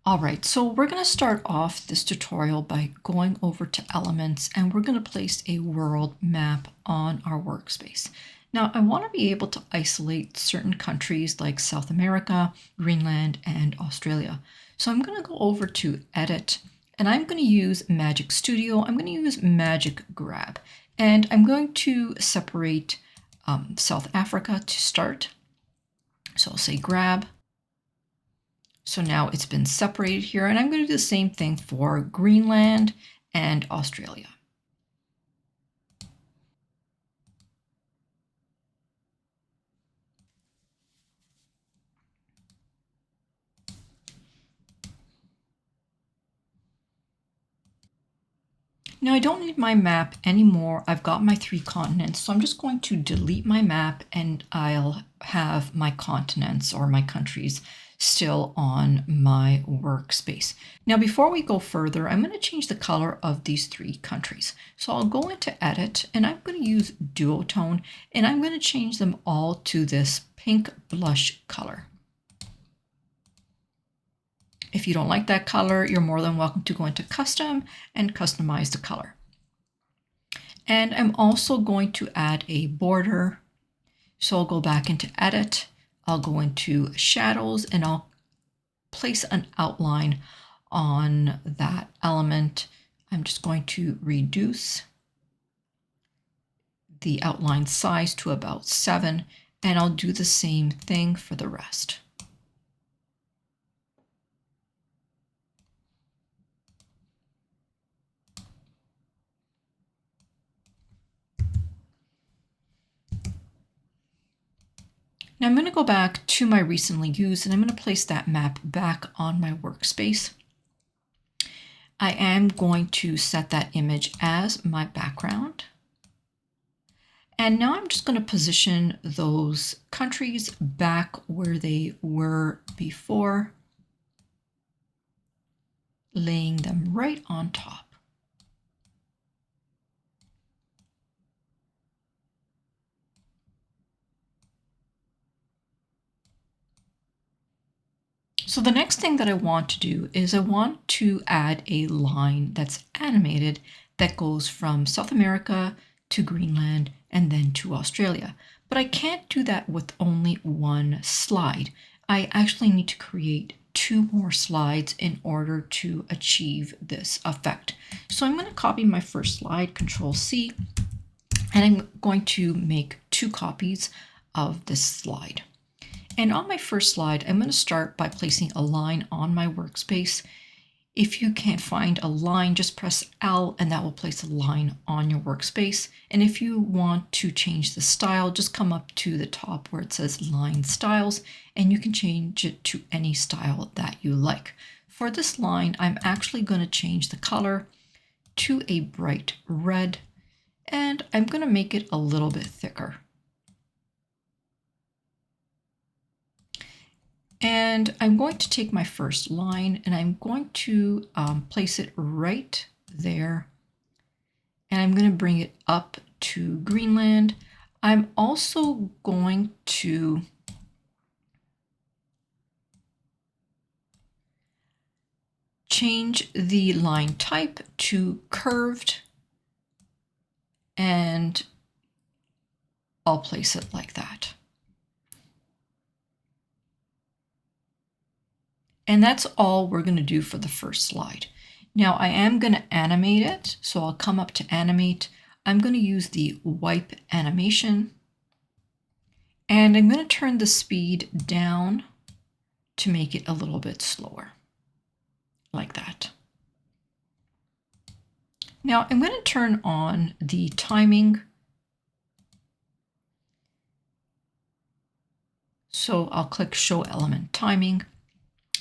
All right, so we're going to start off this tutorial by going over to Elements, and we're going to place a world map on our workspace. Now, I want to be able to isolate certain countries like South America, Greenland, and Australia. So I'm going to go over to Edit, and I'm going to use Magic Studio. I'm going to use Magic Grab, and I'm going to separate South Africa to start. So I'll say Grab. So now it's been separated here, and I'm going to do the same thing for Greenland and Australia. Now I don't need my map anymore. I've got my 3 continents, so I'm just going to delete my map and I'll have my continents or my countries still on my workspace. Now before we go further, I'm going to change the color of these 3 countries. So I'll go into Edit and I'm going to use Duotone and I'm going to change them all to this pink blush color. If you don't like that color, you're more than welcome to go into Custom and customize the color. And I'm also going to add a border. So I'll go back into Edit, I'll go into Shadows, and I'll place an outline on that element. I'm just going to reduce the outline size to about 7, and I'll do the same thing for the rest. Now I'm going to go back to my recently used and I'm going to place that map back on my workspace. I am going to set that image as my background. And now I'm just going to position those countries back where they were before, laying them right on top. So the next thing that I want to do is I want to add a line that's animated that goes from South America to Greenland and then to Australia. But I can't do that with only one slide. I actually need to create 2 more slides in order to achieve this effect. So I'm going to copy my first slide, Control C, and I'm going to make 2 copies of this slide. And on my first slide, I'm going to start by placing a line on my workspace. If you can't find a line, just press L and that will place a line on your workspace. And if you want to change the style, just come up to the top where it says Line Styles, and you can change it to any style that you like. For this line, I'm actually going to change the color to a bright red, and I'm going to make it a little bit thicker. And I'm going to take my first line and I'm going to place it right there. And I'm going to bring it up to Greenland. I'm also going to change the line type to curved, and I'll place it like that. And that's all we're going to do for the first slide. Now I am going to animate it, so I'll come up to Animate. I'm going to use the Wipe Animation, and I'm going to turn the speed down to make it a little bit slower, like that. Now I'm going to turn on the timing. So I'll click Show Element Timing.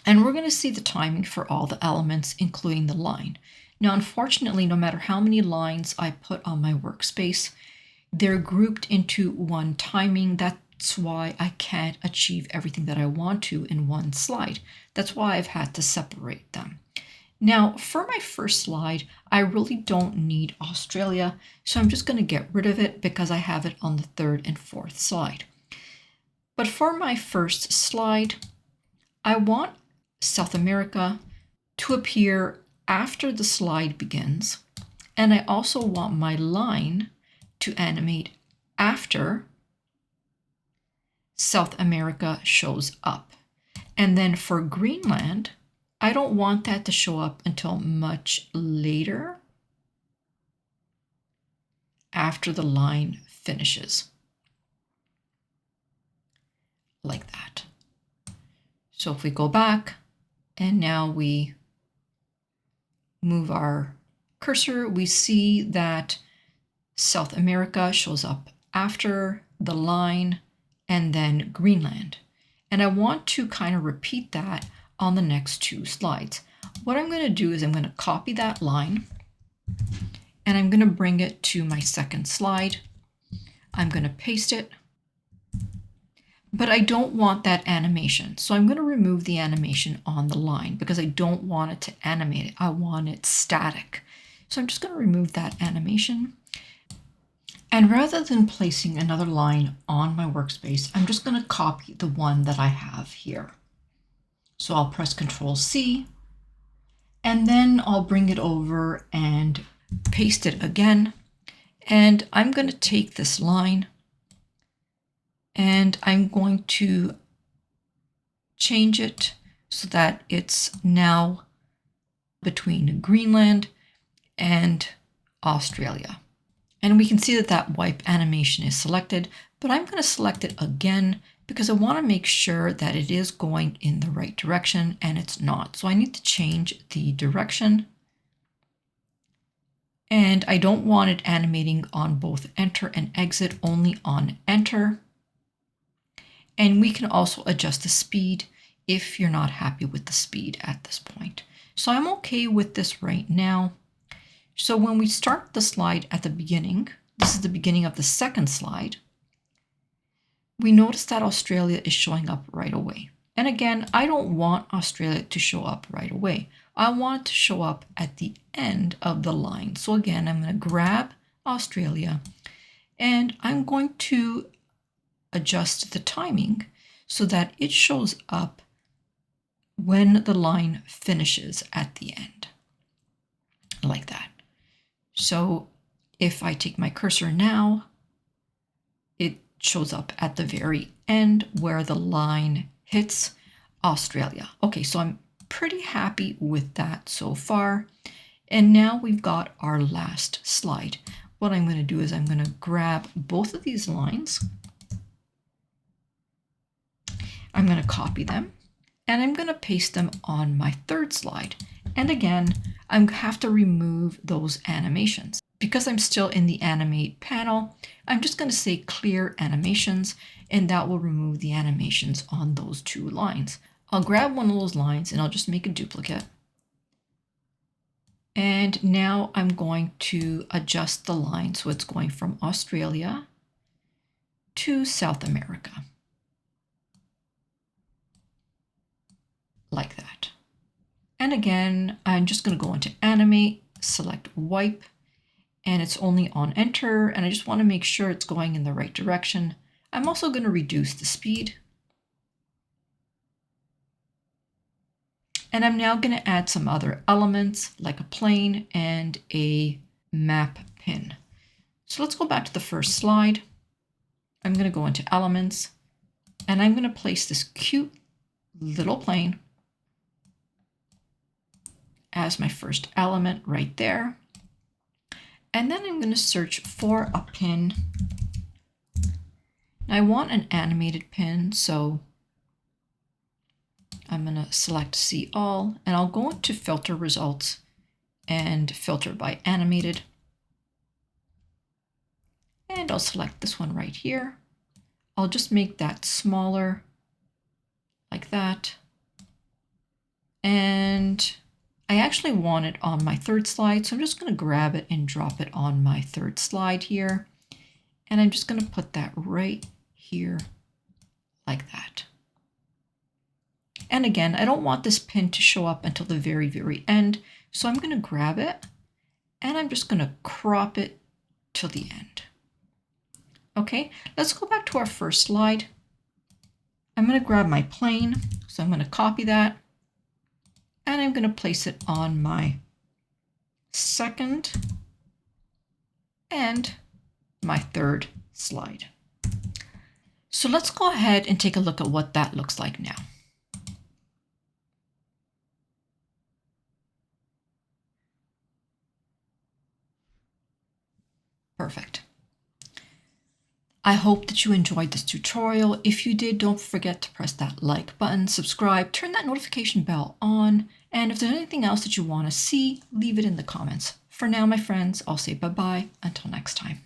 And we're going to see the timing for all the elements, including the line. Now, unfortunately, no matter how many lines I put on my workspace, they're grouped into one timing. That's why I can't achieve everything that I want to in one slide. That's why I've had to separate them. Now, for my first slide, I really don't need Australia, so I'm just going to get rid of it because I have it on the 3rd and 4th slide. But for my first slide, I want South America to appear after the slide begins. And I also want my line to animate after South America shows up. And then for Greenland, I don't want that to show up until much later after the line finishes. Like that. So if we go back and now we move our cursor, we see that South America shows up after the line and then Greenland. And I want to kind of repeat that on the next two slides. What I'm going to do is I'm going to copy that line and I'm going to bring it to my second slide. I'm going to paste it, but I don't want that animation. So I'm going to remove the animation on the line because I don't want it to animate it. I want it static. So I'm just going to remove that animation. And rather than placing another line on my workspace, I'm just going to copy the one that I have here. So I'll press Control C, and then I'll bring it over and paste it again. And I'm going to take this line and I'm going to change it so that it's now between Greenland and Australia. And we can see that that wipe animation is selected, but I'm going to select it again because I want to make sure that it is going in the right direction and it's not. So I need to change the direction. And I don't want it animating on both enter and exit, only on enter. And we can also adjust the speed if you're not happy with the speed at this point. So I'm okay with this right now. So when we start the slide at the beginning, this is the beginning of the second slide, we notice that Australia is showing up right away. And again, I don't want Australia to show up right away. I want it to show up at the end of the line. So again, I'm going to grab Australia and I'm going to adjust the timing so that it shows up when the line finishes at the end, like that. So if I take my cursor now, it shows up at the very end where the line hits Australia. Okay, so I'm pretty happy with that so far. And now we've got our last slide. What I'm going to do is I'm going to grab both of these lines. I'm going to copy them and I'm going to paste them on my third slide. And again, I have to remove those animations. Because I'm still in the animate panel, I'm just going to say clear animations, and that will remove the animations on those two lines. I'll grab one of those lines and I'll just make a duplicate. And now I'm going to adjust the line so it's going from Australia to South America. Like that. And again, I'm just going to go into animate, select wipe, and it's only on enter, and I just want to make sure it's going in the right direction. I'm also going to reduce the speed. And I'm now going to add some other elements like a plane and a map pin. So let's go back to the first slide. I'm going to go into elements and I'm going to place this cute little plane as my first element right there. And then I'm going to search for a pin. I want an animated pin, so I'm going to select See All, and I'll go into Filter Results and filter by animated. And I'll select this one right here. I'll just make that smaller, like that. And I actually want it on my third slide, so I'm just going to grab it and drop it on my third slide here. And I'm just going to put that right here, like that. And again, I don't want this pin to show up until the very, very end. So I'm going to grab it and I'm just going to crop it till the end. Okay, let's go back to our first slide. I'm going to grab my plane. So I'm going to copy that. I'm going to place it on my second and my third slide. So let's go ahead and take a look at what that looks like now. Perfect. I hope that you enjoyed this tutorial. If you did, don't forget to press that like button, subscribe, turn that notification bell on, and if there's anything else that you want to see, leave it in the comments. For now, my friends, I'll say bye-bye until next time.